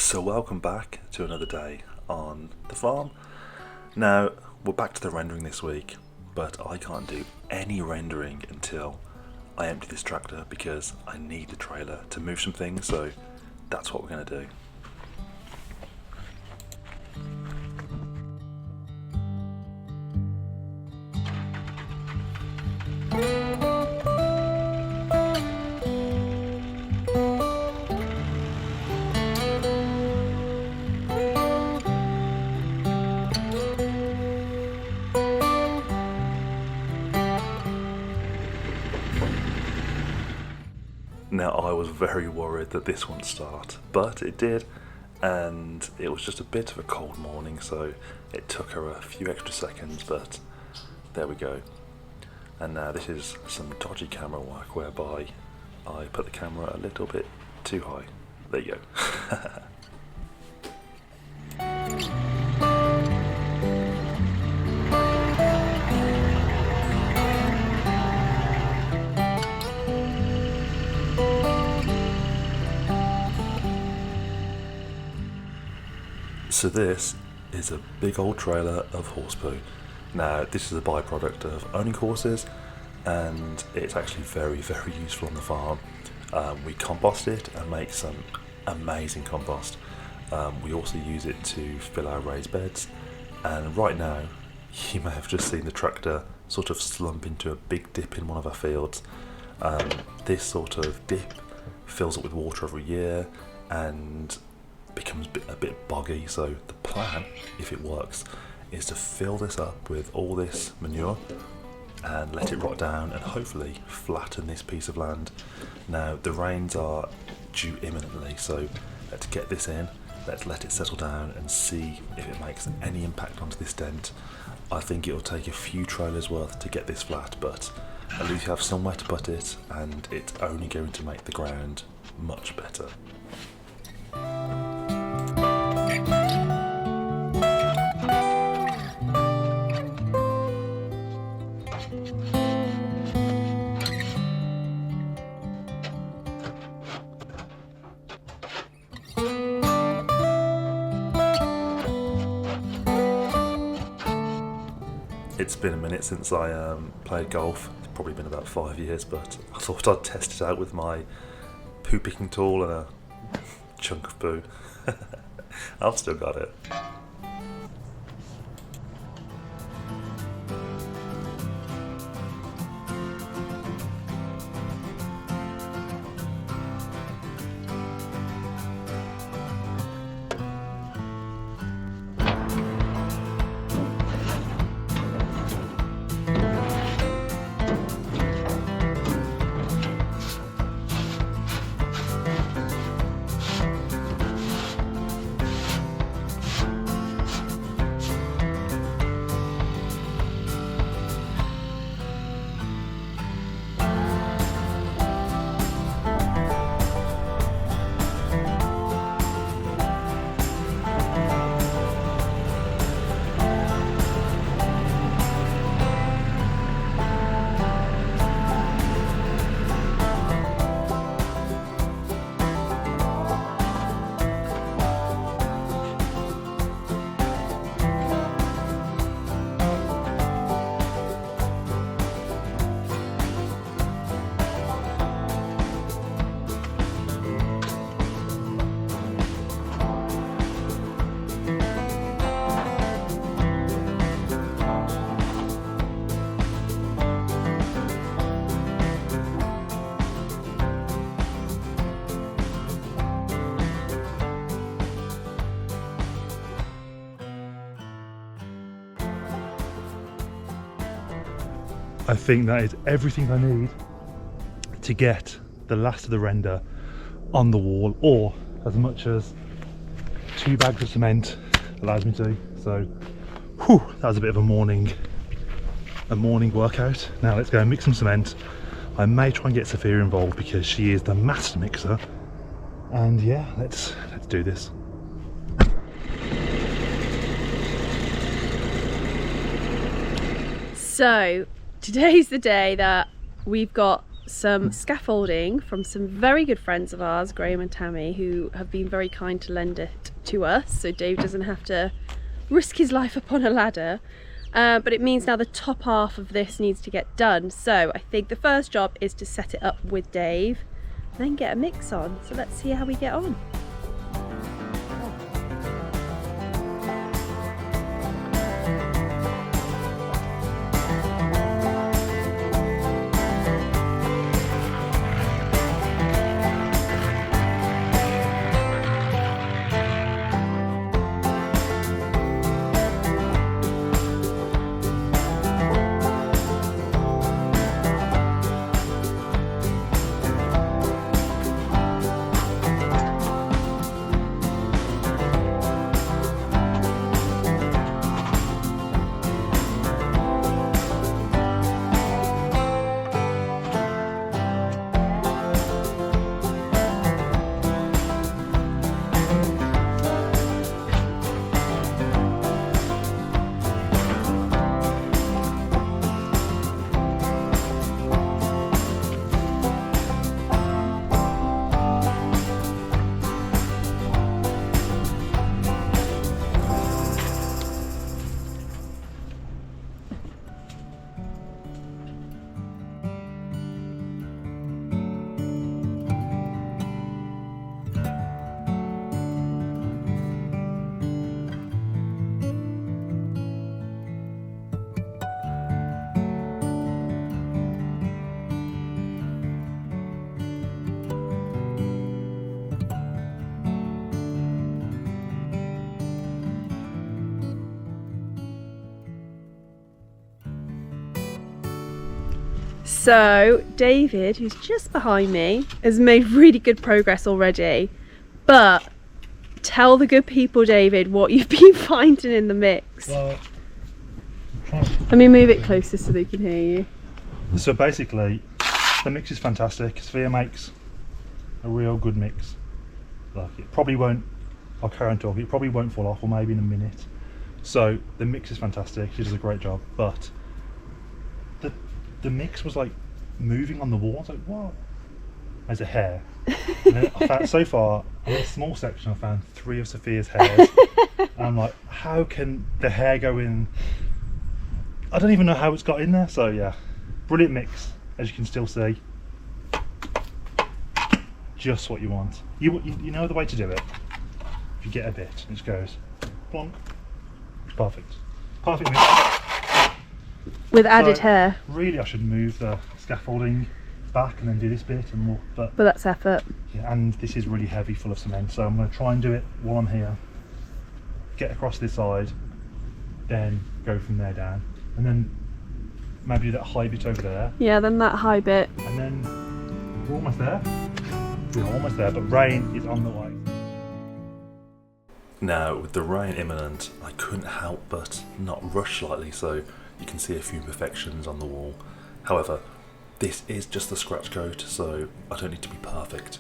So welcome back to another day on the farm. Now, we're back to the rendering this week, but I can't do any rendering until I empty this tractor because I need the trailer to move some things, so that's what we're going to do. Now, I was very worried that this wouldn't start, but it did, and it was just a bit of a cold morning, so it took her a few extra seconds, but there we go. And now this is some dodgy camera work whereby I put the camera a little bit too high. There you go. So this is a big old trailer of horse poo. Now this is a byproduct of owning horses, and it's actually very, very useful on the farm. We compost it and make some amazing compost. We also use it to fill our raised beds, and right now you may have just seen the tractor sort of slump into a big dip in one of our fields. This sort of dip fills up with water every year and becomes a bit boggy, so the plan, if it works, is to fill this up with all this manure and let it rot down and hopefully flatten this piece of land. Now the rains are due imminently, so let's get this in, let's let it settle down and see if it makes any impact onto this dent. I think it'll take a few trailers worth to get this flat, but at least you have somewhere to put it, and it's only going to make the ground much better. It's been a minute since I played golf. It's probably been about 5 years, but I thought I'd test it out with my poo picking tool and a chunk of poo. I've still got it. I think that is everything I need to get the last of the render on the wall, or as much as 2 bags of cement allows me to. So that was a bit of a morning workout. Now let's go and mix some cement. I may try and get Sophia involved because she is the master mixer, and yeah, let's do this. So today's the day that we've got some scaffolding from some very good friends of ours, Graham and Tammy, who have been very kind to lend it to us, so Dave doesn't have to risk his life upon a ladder. But it means now the top half of this needs to get done. So I think the first job is to set it up with Dave, then get a mix on. So let's see how we get on. So David, who's just behind me, has made really good progress already, but tell the good people, David, what you've been finding in the mix. Well, let me move it closer so they can hear you. so basically, the mix is fantastic. Sophia makes a real good mix. Like, it probably won't, I'll carry on talking, it probably won't fall off, or maybe in a minute. So the mix is fantastic, she does a great job, but the mix was like moving on the wall. I was like, what? There's a hair. And then I found, so far, in a small section, I found 3 of Sophia's hairs. And I'm like, how can the hair go in? I don't even know how it's got in there. So yeah, brilliant mix, as you can still see. Just what you want. You know the way to do it. If you get a bit, it just goes plonk. Perfect. Perfect mix. With added hair. Really, I should move the scaffolding back and then do this bit and more. But that's effort. Yeah, and this is really heavy, full of cement. So I'm going to try and do it while I'm here. Get across this side, then go from there down, and then maybe do that high bit over there. Yeah, then that high bit. And then we're almost there. We're almost there, but rain is on the way. Now, with the rain imminent, I couldn't help but not rush slightly, so you can see a few imperfections on the wall. However, this is just the scratch coat, so I don't need to be perfect.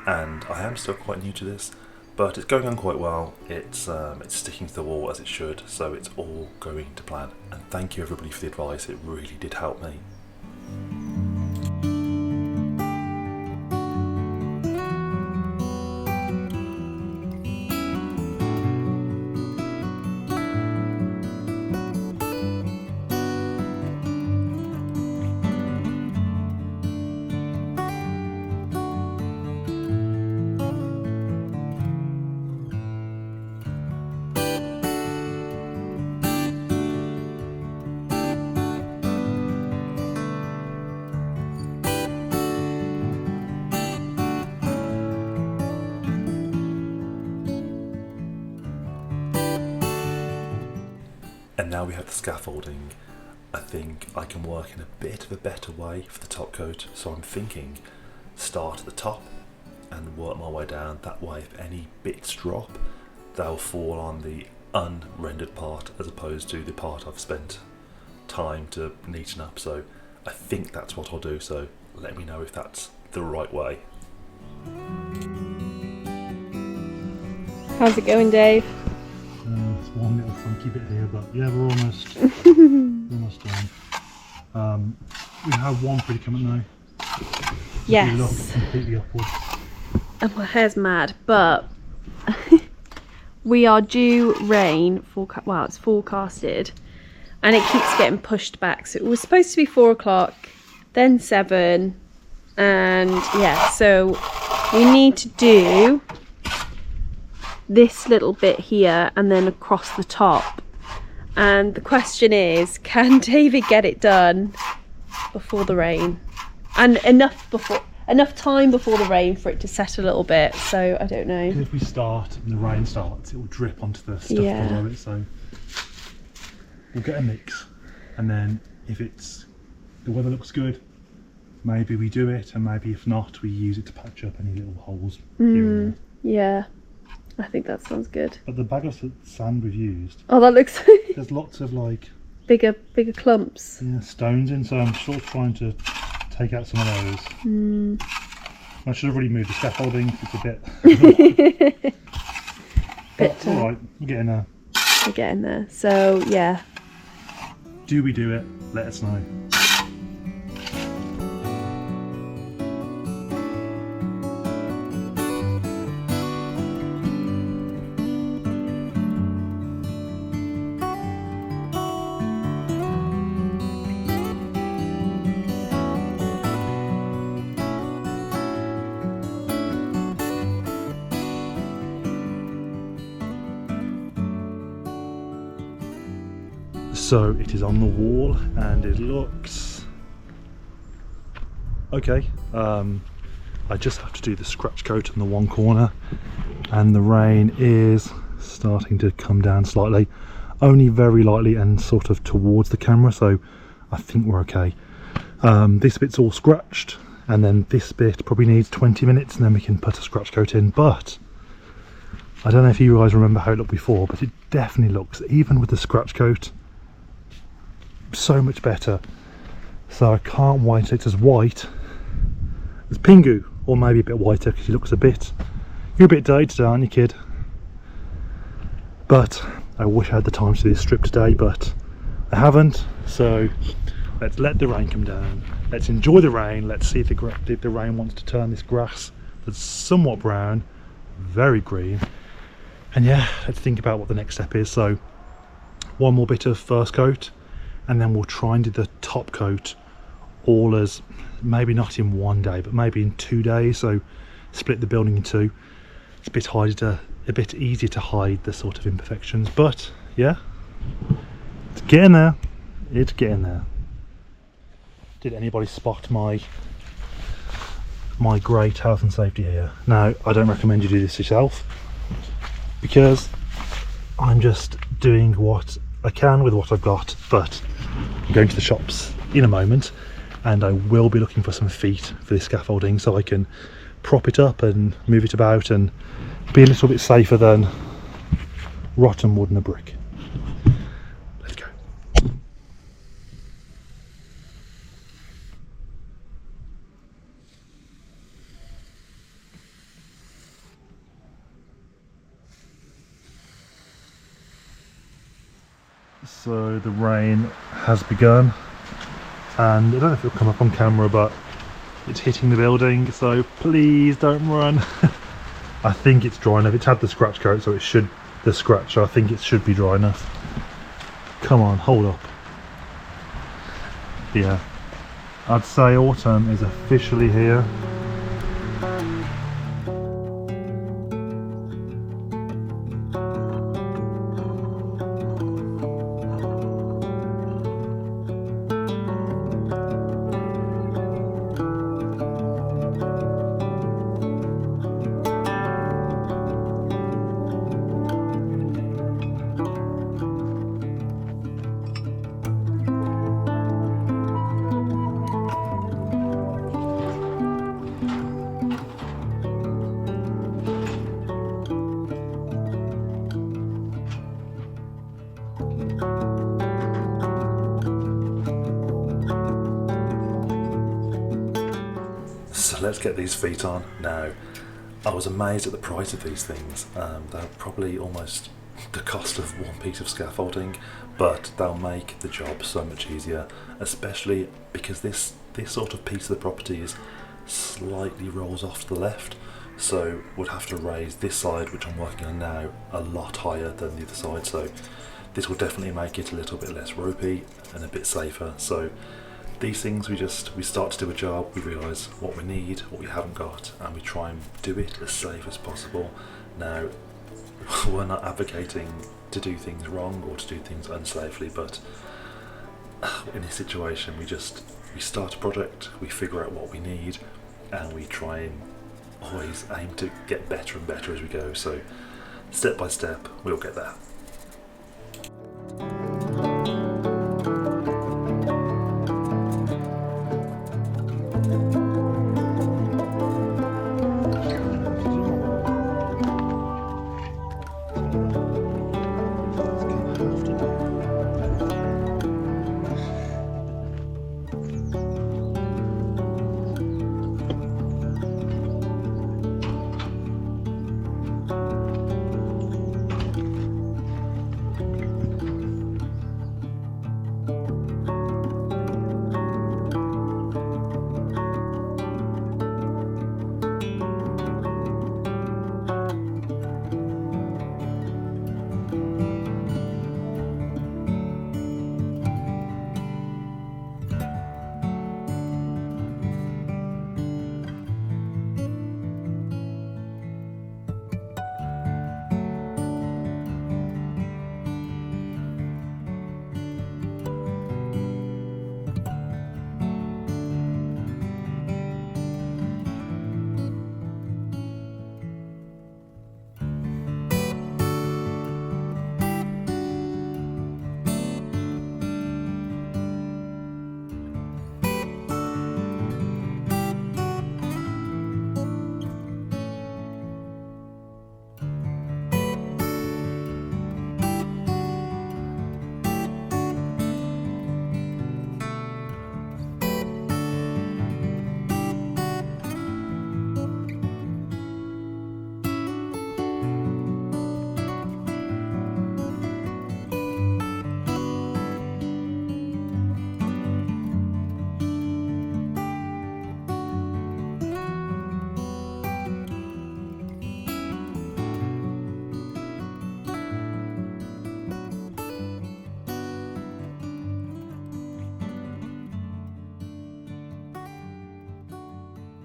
And I am still quite new to this, but it's going on quite well. It's sticking to the wall as it should, so it's all going to plan. And thank you everybody for the advice, it really did help me. And now we have the scaffolding. I think I can work in a bit of a better way for the top coat, so I'm thinking start at the top and work my way down. That way if any bits drop, they'll fall on the unrendered part as opposed to the part I've spent time to neaten up. So I think that's what I'll do, so let me know if that's the right way. How's it going, Dave? It's one little funky bit here, but yeah, we're almost almost done. We have one predicament now. You look Yes. completely upwards. And my hair's mad, but we are due rain. Well, it's forecasted, and it keeps getting pushed back. So it was supposed to be 4 o'clock, then 7, and yeah. So we need to do this little bit here and then across the top. And the question is, can David get it done before the rain? And enough time before the rain for it to set a little bit. So I don't know. If we start and the rain starts, it will drip onto the stuff below it. So we'll get a mix, and then if the weather looks good, maybe we do it, and maybe if not, we use it to patch up any little holes here and there. Yeah, I think that sounds good. But the bag of sand we've used, Oh, that looks there's lots of like bigger clumps. stones in, so I'm sort of trying to take out some of those. I should have really moved the scaffolding. It's a bit. But it's all right. We're getting there. We're getting there. So yeah. Do we do it? Let us know. So it is on the wall and it looks okay. I just have to do the scratch coat on the one corner, and the rain is starting to come down slightly, only very lightly and sort of towards the camera, so I think we're okay. This bit's all scratched, and then this bit probably needs 20 minutes and then we can put a scratch coat in. But I don't know if you guys remember how it looked before, but it definitely looks, even with the scratch coat, so much better. So I can't wait till it's as white as Pingu, or maybe a bit whiter, because he looks you're a bit dated, aren't you, kid? But I wish I had the time to do this strip today, but I haven't. So let's let the rain come down, let's enjoy the rain, let's see if the rain wants to turn this grass that's somewhat brown very green, and yeah, let's think about what the next step is. So one more bit of first coat, and then we'll try and do the top coat all as, maybe not in one day, but maybe in 2 days. So split the building in two. It's a bit easier to hide the sort of imperfections, but yeah, it's getting there. It's getting there. Did anybody spot my great health and safety here? Now, I don't recommend you do this yourself, because I'm just doing what I can with what I've got, but I'm going to the shops in a moment, and I will be looking for some feet for this scaffolding so I can prop it up and move it about and be a little bit safer than rotten wood and a brick. Let's go. So the rain has begun, and I don't know if it'll come up on camera, but it's hitting the building, so please don't run. I think it's dry enough. It's had the scratch coat, so I think it should be dry enough. Come on, hold up. Yeah, I'd say autumn is officially here. So let's get these feet on. Now, I was amazed at the price of these things. They're probably almost the cost of one piece of scaffolding, but they'll make the job so much easier, especially because this sort of piece of the property is slightly rolls off to the left, so would have to raise this side, which I'm working on now, a lot higher than the other side. So this will definitely make it a little bit less ropey and a bit safer. So these things, we start to do a job, we realise what we need, what we haven't got, and we try and do it as safe as possible. Now, we're not advocating to do things wrong or to do things unsafely, but in this situation we start a project, we figure out what we need, and we try and always aim to get better and better as we go. So step by step we'll get there.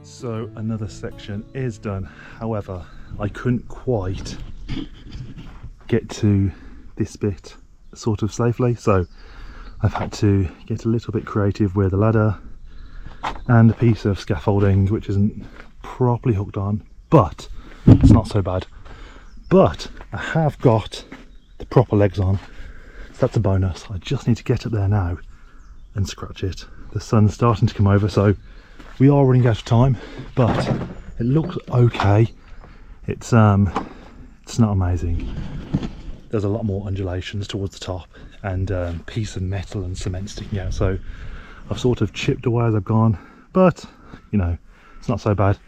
So another section is done. However, I couldn't quite get to this bit sort of safely, so I've had to get a little bit creative with a ladder and a piece of scaffolding which isn't properly hooked on, but it's not so bad. But I have got the proper legs on, so that's a bonus. I just need to get up there now and scratch it. The sun's starting to come over, so we are running out of time, but it looks okay. It's not amazing. There's a lot more undulations towards the top and piece of metal and cement sticking out, so I've sort of chipped away as I've gone, but you know, it's not so bad.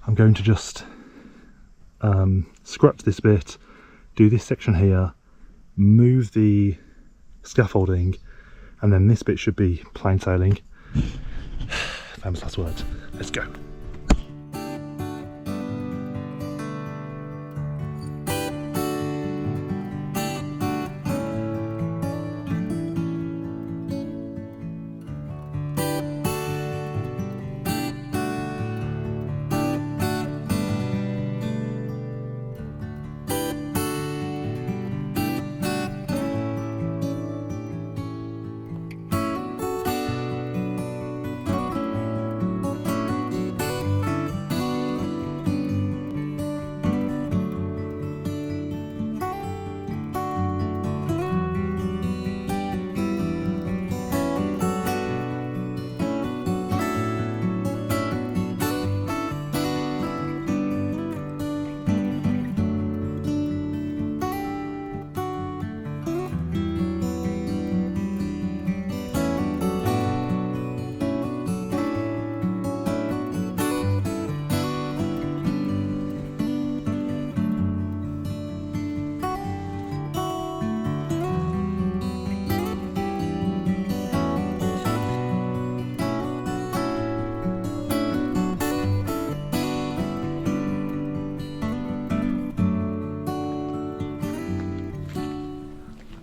I'm going to just scratch this bit, do this section here, move the scaffolding, and then this bit should be plain sailing. Famous last words. Let's go.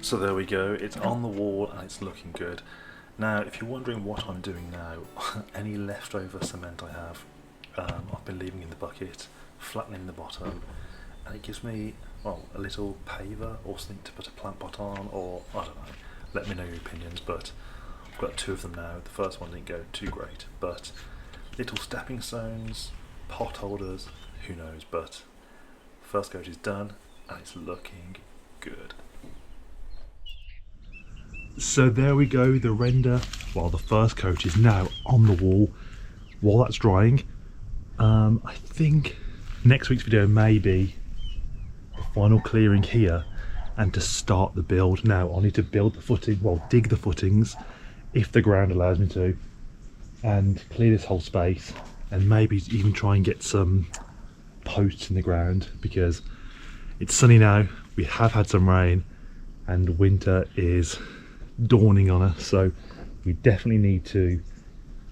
So there we go, it's on the wall and it's looking good. Now, if you're wondering what I'm doing now, any leftover cement I have, I've been leaving in the bucket, flattening the bottom, and it gives me, well, a little paver or something to put a plant pot on, or I don't know, let me know your opinions, but I've got 2 of them now. The first one didn't go too great, but little stepping stones, pot holders, who knows, but first coat is done and it's looking good. So there we go, the render, well, the first coat is now on the wall while that's drying. I think next week's video may be the final clearing here and to start the build. Now I'll need to build the footing, well, dig the footings if the ground allows me to, and clear this whole space, and maybe even try and get some posts in the ground, because it's sunny now, we have had some rain, and winter is dawning on us, so we definitely need to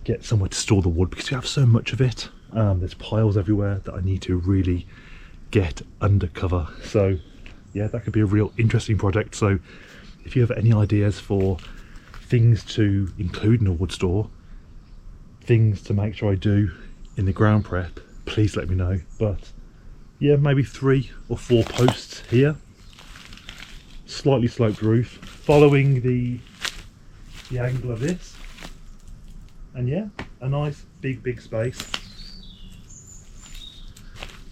get somewhere to store the wood because we have so much of it. There's piles everywhere that I need to really get under cover. So yeah, that could be a real interesting project. So if you have any ideas for things to include in a wood store, things to make sure I do in the ground prep, please let me know. But yeah, maybe 3 or 4 posts here, slightly sloped roof, following the angle of this, and yeah, a nice big space.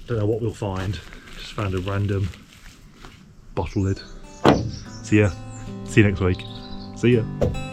Don't know what we'll find, just found a random bottle lid. So yeah, see you next week. See ya.